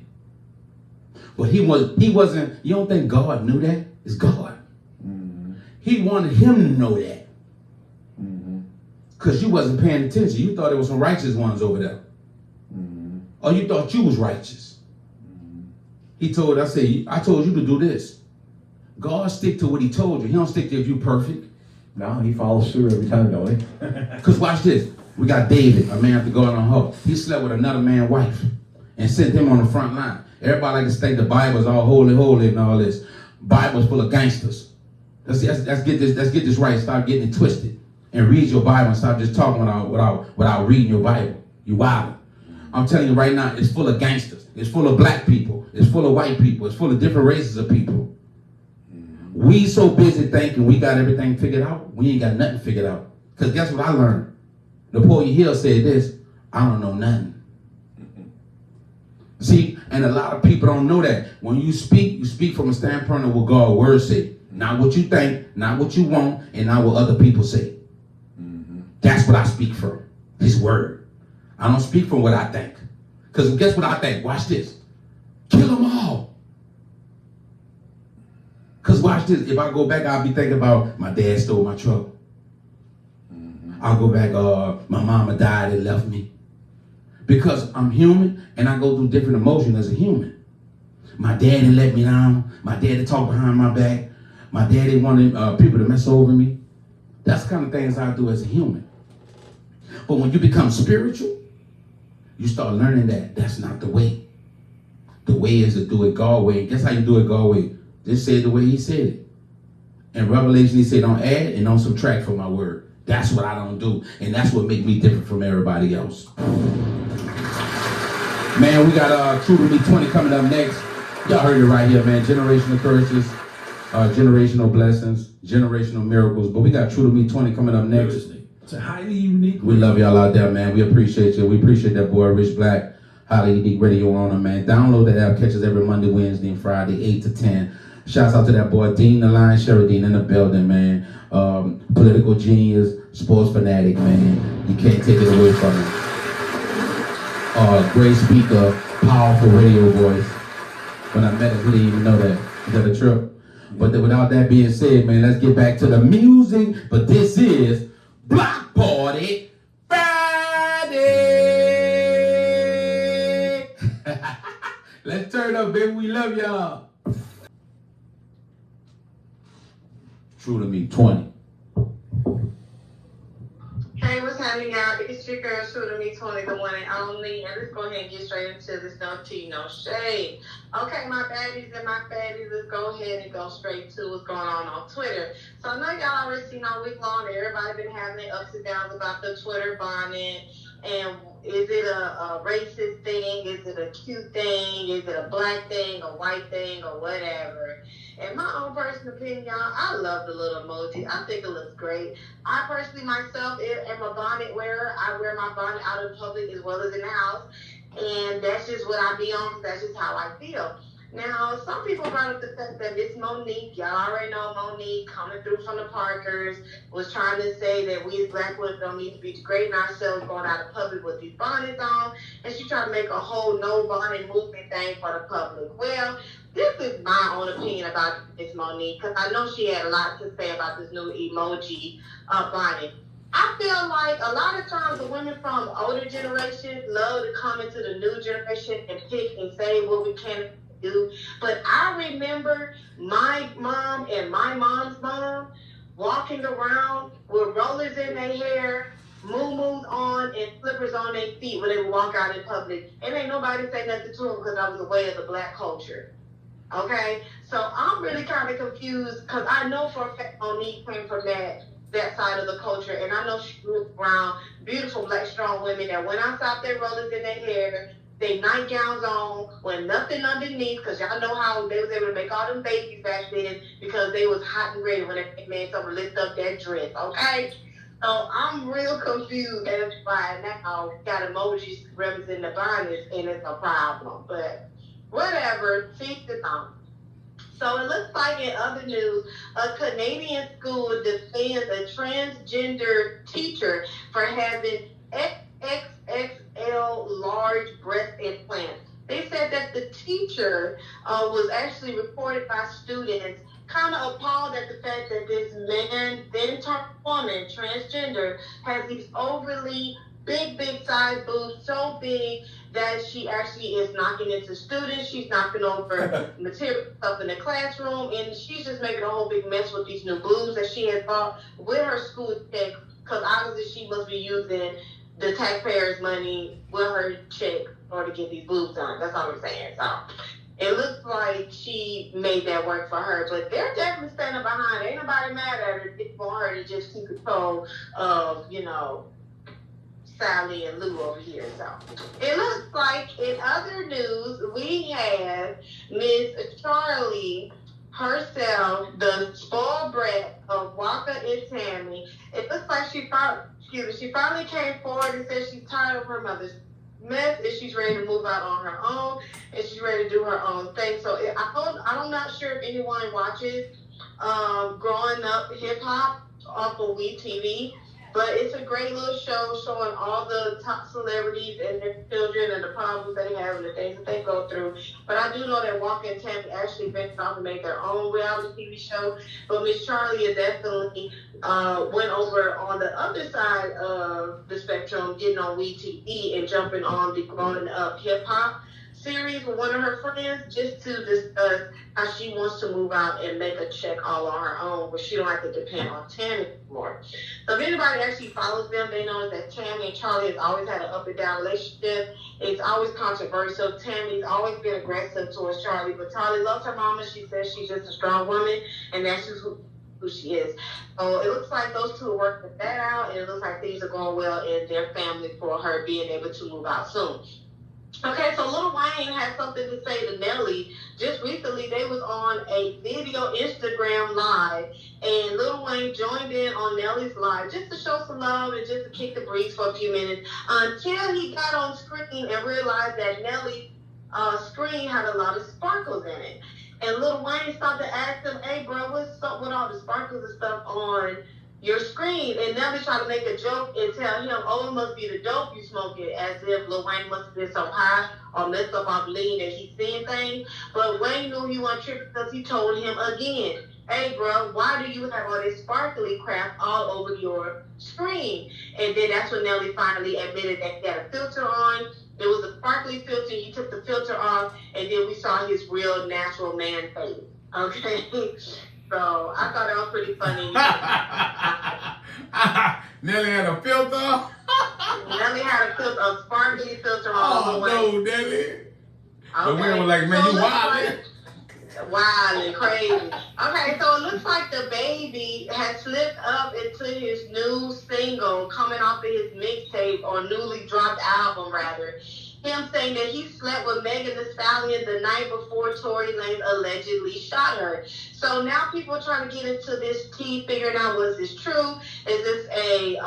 But he wasn't, you don't think God knew that? It's God. He wanted him to know that. Because you wasn't paying attention. You thought there was some righteous ones over there. Or you thought you was righteous. I told you to do this. God stick to what he told you. He don't stick to if you perfect. No, he follows through every time, don't he? Because watch this. We got David, a man after God on her. He slept with another man's wife and sent him on the front line. Everybody like to think the Bible's all holy and all this. Bible's full of gangsters. Let's get this right. Stop getting it twisted. And read your Bible and stop just talking without reading your Bible. You wild. I'm telling you right now, it's full of gangsters. It's full of black people. It's full of white people. It's full of different races of people. We so busy thinking we got everything figured out. We ain't got nothing figured out. Because guess what I learned? Napoleon Hill said this, I don't know nothing. See, and a lot of people don't know that. When you speak from a standpoint of what God's word say. Not what you think, not what you want, and not what other people say. That's what I speak from, his word. I don't speak from what I think. Because guess what I think? Watch this. Kill them all. Because watch this. If I go back, I'll be thinking about my dad stole my truck. I'll go back, my mama died and left me. Because I'm human and I go through different emotions as a human. My daddy let me down. My daddy talked behind my back. My daddy wanted people to mess over me. That's the kind of things I do as a human. But when you become spiritual, you start learning that that's not the way. The way is to do it God's way. Guess how you do it God's way? Just say it the way he said it. In Revelation, he said, don't add and don't subtract from my word. That's what I don't do. And that's what makes me different from everybody else. Man, we got True to Me 20 coming up next. Y'all heard it right here, man. Generational curses, generational blessings, generational miracles. But we got True to Me 20 coming up next. It's a highly unique. We love y'all out there, man. We appreciate you. We appreciate that boy, Rich Black, highly unique radio owner, man. Download the app. Catch us every Monday, Wednesday, and Friday, 8 to 10. Shouts out to that boy, Dean the Lion Sheridan in the building, man. Political genius, sports fanatic, man. You can't take it away from him. Great speaker, powerful radio voice. When I met him, he didn't even know that. Is that a trip? But without that being said, man, let's get back to the music. But this is Block Party Friday. Let's turn up, baby. We love y'all. True to Me 20. Hey, what's happening, y'all? It's your girl, Shooter Me 20, the one and only. And let's go ahead and get straight into this. No tea, no shade. Okay, my baddies and my fatties, let's go ahead and go straight to what's going on Twitter. So I know y'all already seen all week long that everybody been having their ups and downs about the Twitter bonnet. And is it a racist thing? Is it a cute thing? Is it a black thing, a white thing, or whatever? In my own personal opinion, y'all, I love the little emoji. I think it looks great. I personally myself am a bonnet wearer. I wear my bonnet out in public as well as in the house. And that's just what I be on. That's just how I feel. Now, some people brought up the fact that Miss Monique, y'all already know Monique, coming through from the Parkers, was trying to say that we as black women don't need to be degrading ourselves going out of public with these bonnets on. And she tried to make a whole no bonnet movement thing for the public. Well, this is my own opinion about Miss Monique, because I know she had a lot to say about this new emoji bonnet. I feel like a lot of times the women from older generations love to come into the new generation and pick and say what we can do. But I remember my mom and my mom's mom walking around with rollers in their hair, moo-moos on, and slippers on their feet when they would walk out in public. And ain't nobody say nothing to them because I was aware of the black culture. Okay? So I'm really kind of confused because I know for a fact Monique came from that side of the culture, and I know she grew up around beautiful black strong women that went outside their rollers in their hair, they nightgowns on, with nothing underneath, because y'all know how they was able to make all them babies back then because they was hot and ready when they made someone lift up that dress, okay? So I'm real confused as to why now got emojis representing the bonnets and it's a problem, but whatever, teach the own. So it looks like in other news, a Canadian school defends a transgender teacher for having XXXL large breast implants. They said that the teacher was actually reported by students kind of appalled at the fact that this man, then turned woman, transgender, has these overly big size boobs, so big that she actually is knocking into students. She's knocking over material stuff in the classroom, and she's just making a whole big mess with these new boobs that she had bought with her school check, because obviously she must be using the taxpayers' money with her check in order to get these boobs done. That's all I'm saying. So it looks like she made that work for her, but they're definitely standing behind her. Ain't nobody mad at her. It's for her to just keep control of, Sally and Lou over here. So it looks like in other news, we have Miss Charlie herself, the spoiled brat of Walker and Tammy. It looks like she finally came forward and said she's tired of her mother's mess and she's ready to move out on her own and she's ready to do her own thing. So I'm not sure if anyone watches Growing Up Hip Hop off of WeTV. But it's a great little show showing all the top celebrities and their children and the problems they have and the things that they go through. But I do know that Walker and Tammy actually ventured off and made their own reality TV show. But Miss Charlie definitely went over on the other side of the spectrum, getting on WeTV and jumping on the Growing Up Hip Hop series with one of her friends just to discuss how she wants to move out and make a check all on her own, where she don't have to depend on Tammy anymore. So if anybody actually follows them, they know that Tammy and Charlie has always had an up and down relationship. It's always controversial. Tammy's always been aggressive towards Charlie, but Charlie loves her mama. She says she's just a strong woman, and that's just who she is. So it looks like those two are working that out, and it looks like things are going well in their family for her being able to move out soon. Okay, so Lil Wayne had something to say to Nelly. Just recently, they was on a video Instagram live, and Lil Wayne joined in on Nelly's live just to show some love and just to kick the breeze for a few minutes until he got on screen and realized that Nelly's screen had a lot of sparkles in it. And Lil Wayne started to ask him, "Hey, bro, what's up with all the sparkles and stuff on your screen?" And Nelly tried to make a joke and tell him, "Oh, it must be the dope you smoking," as if Lil Wayne must have been so high or messed up off lean that he's seeing things. But Wayne knew he wasn't tripping because he told him again, "Hey, bro, why do you have all this sparkly crap all over your screen?" And then that's when Nelly finally admitted that he had a filter on. There was a sparkly filter. He took the filter off, and then we saw his real natural man face. Okay? So I thought that was pretty funny. Nelly had a filter. Nelly had a sparkly filter on. Oh no, Nelly. The Okay. women were like, man, So you it looks wild. wild and crazy. Okay, so it looks like the baby has slipped up into his new single coming off of his mixtape or newly dropped album rather. Him saying that he slept with Megan Thee Stallion the night before Tory Lanez allegedly shot her. So now people are trying to get into this tea, figuring out, was this true? Is this a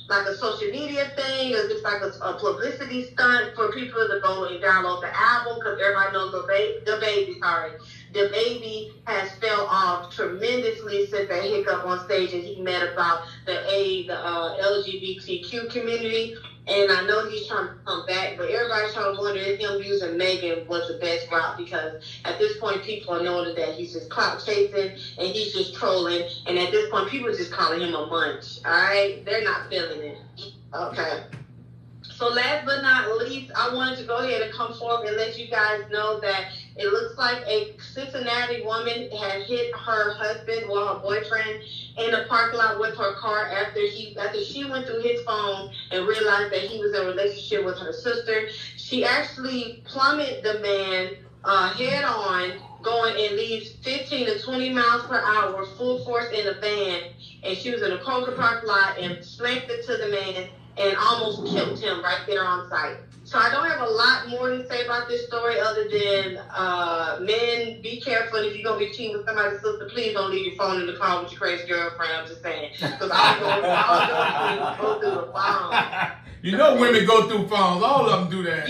like a social media thing? Is this like a publicity stunt for people to go and download the album? Because everybody knows the baby has fell off tremendously since that hiccup on stage and he met about the LGBTQ community. And I know he's trying to come back, but everybody's trying to wonder if him using Megan was the best route, because at this point people are knowing that he's just clout chasing and he's just trolling. And at this point people are just calling him a munch. All right, they're not feeling it. Okay. So last but not least, I wanted to go ahead and come forward and let you guys know that it looks like a Cincinnati woman had hit her husband or her boyfriend in the parking lot with her car after she went through his phone and realized that he was in a relationship with her sister. She actually plummeted the man head on, going at least 15 to 20 miles per hour, full force in a van, and she was in a Kroger parking lot and slammed it to the man and almost killed him right there on site. So I don't have a lot more to say about this story other than men, be careful. If you're going to be cheating with somebody's sister, please don't leave your phone in the car with your crazy girlfriend. I'm just saying. Because I don't go through the phone. You know women go through phones. All of them do that.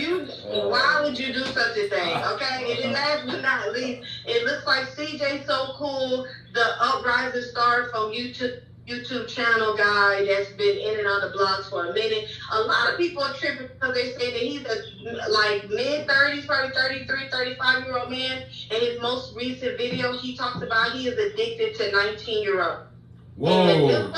Why would you do such a thing? Okay? And then last but not least, it looks like CJ So Cool, the uprising star from YouTube channel guy that's been in and out of blogs for a minute. A lot of people are tripping because they say that he's a like mid-30s, probably 33, 35-year-old man. And his most recent video, he talks about he is addicted to 19-year-old. Whoa.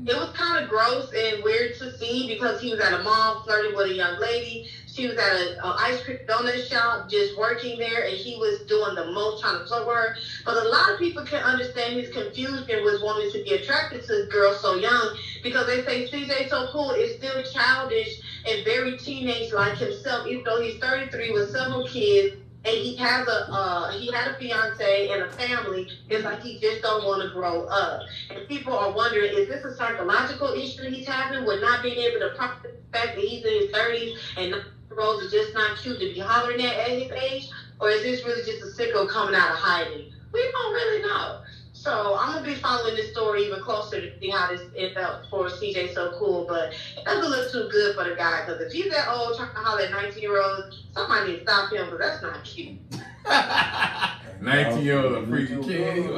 It was kind of gross and weird to see because he was at a mall flirting with a young lady. She was at an ice cream donut shop just working there, and he was doing the most trying to flirt with her. But a lot of people can understand his confusion with wanting to be attracted to girls so young, because they say CJ So Cool is still childish and very teenage like himself, even though he's 33 with several kids. And he had a fiance and a family. It's like he just don't want to grow up. And people are wondering, is this a psychological issue he's having with not being able to process the fact that he's in his 30s and Rose is just not cute to be hollering at his age? Or is this really just a sicko coming out of hiding? We don't really know. So I'm going to be following this story even closer to see how this ends up for CJ So Cool. But it doesn't look too good for the guy, because if he's that old trying to holler at 19-year-olds, somebody needs to stop him, because that's not cute. 19-year-old, a freaking kid.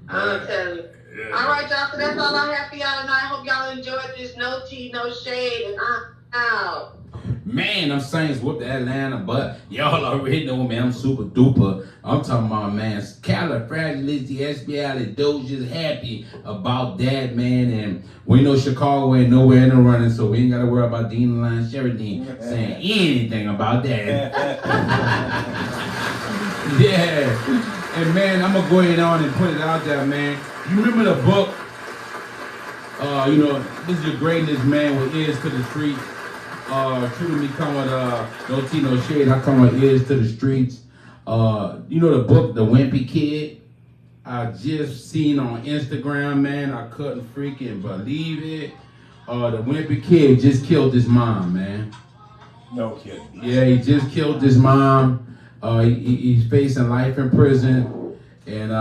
I'm telling you. Yeah. All right, y'all. So that's all I have for y'all tonight. I hope y'all enjoyed this. No tea, no shade, and I'm out. Man, them Saints whooped Atlanta, but y'all already know, man, I'm super duper. I'm talking about, man, Califragilisticexpialidocious happy about that, man. And we know Chicago ain't nowhere in the running, so we ain't got to worry about Dean Line Sheridan saying anything about that. Yeah. And, man, I'm going to go ahead on and put it out there, man. You remember the book, this is your greatness, man, with ears to the streets. Truly come with no tea, no shade. I come with ears to the streets. The book, The Wimpy Kid. I just seen on Instagram, man. I couldn't freaking believe it. The Wimpy Kid just killed his mom, man. No kidding. Yeah, he just killed his mom. He's facing life in prison, and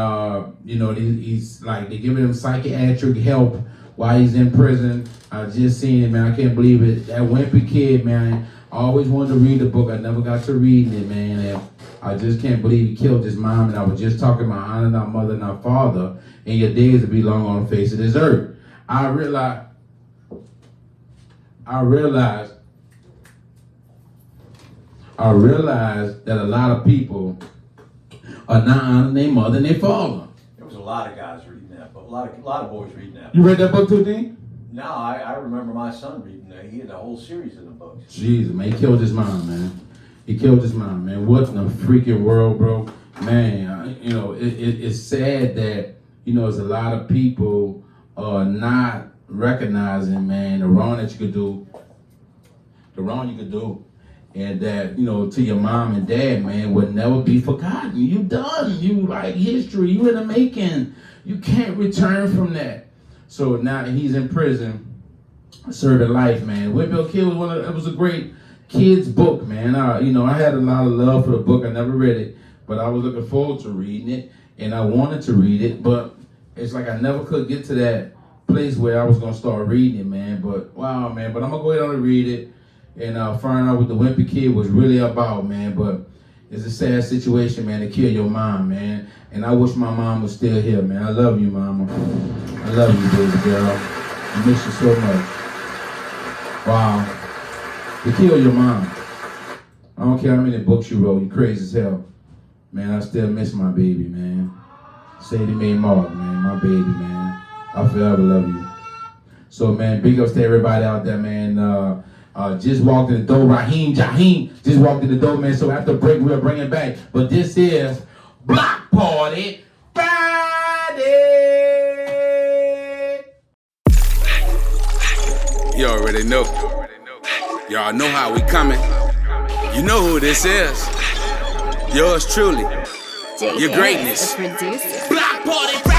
he's like, they're giving him psychiatric help while he's in prison. I just seen it, man. I can't believe it. That Wimpy Kid, man. I always wanted to read the book. I never got to reading it, man. And I just can't believe he killed his mom. And I was just talking about honoring our mother and our father, and your days will be long on the face of this earth. I realized that a lot of people are not honoring their mother and their father. There was a lot of guys reading that book. A lot of boys reading that book. You read that book too, Dean? No, I remember my son reading that. He had a whole series of the books. Jesus, man, he killed his mom, man. He killed his mom, man. What in the freaking world, bro? Man, it's sad that, there's a lot of people not recognizing, man, the wrong that you could do, and that, you know, to your mom and dad, man, would never be forgotten. You done. You like history. You in the making. You can't return from that. So now he's in prison, serving life, man. Whitfield Kid was it was a great kids book, man. You know, I had a lot of love for the book. I never read it, but I was looking forward to reading it, and I wanted to read it, but it's like I never could get to that place where I was gonna start reading it, man. But wow, man. But I'm gonna go ahead and read it and find out what the Wimpy Kid was really about, man. But it's a sad situation, man, to kill your mom, man. And I wish my mom was still here, man. I love you, mama. I love you, baby girl. I miss you so much. Wow. To kill your mom. I don't care how many books you wrote. You crazy as hell. Man, I still miss my baby, man. Sadie Mae Martin, man. My baby, man. I'll forever love you. So, man, big ups to everybody out there, man. Just walked in the door. Raheem Jaheem just walked in the door, man. So after break, we'll bring it back. But this is Block Party Friday. You already know. Y'all know how we coming. You know who this is. Yours truly. Your greatness. The producer. Block Party Friday.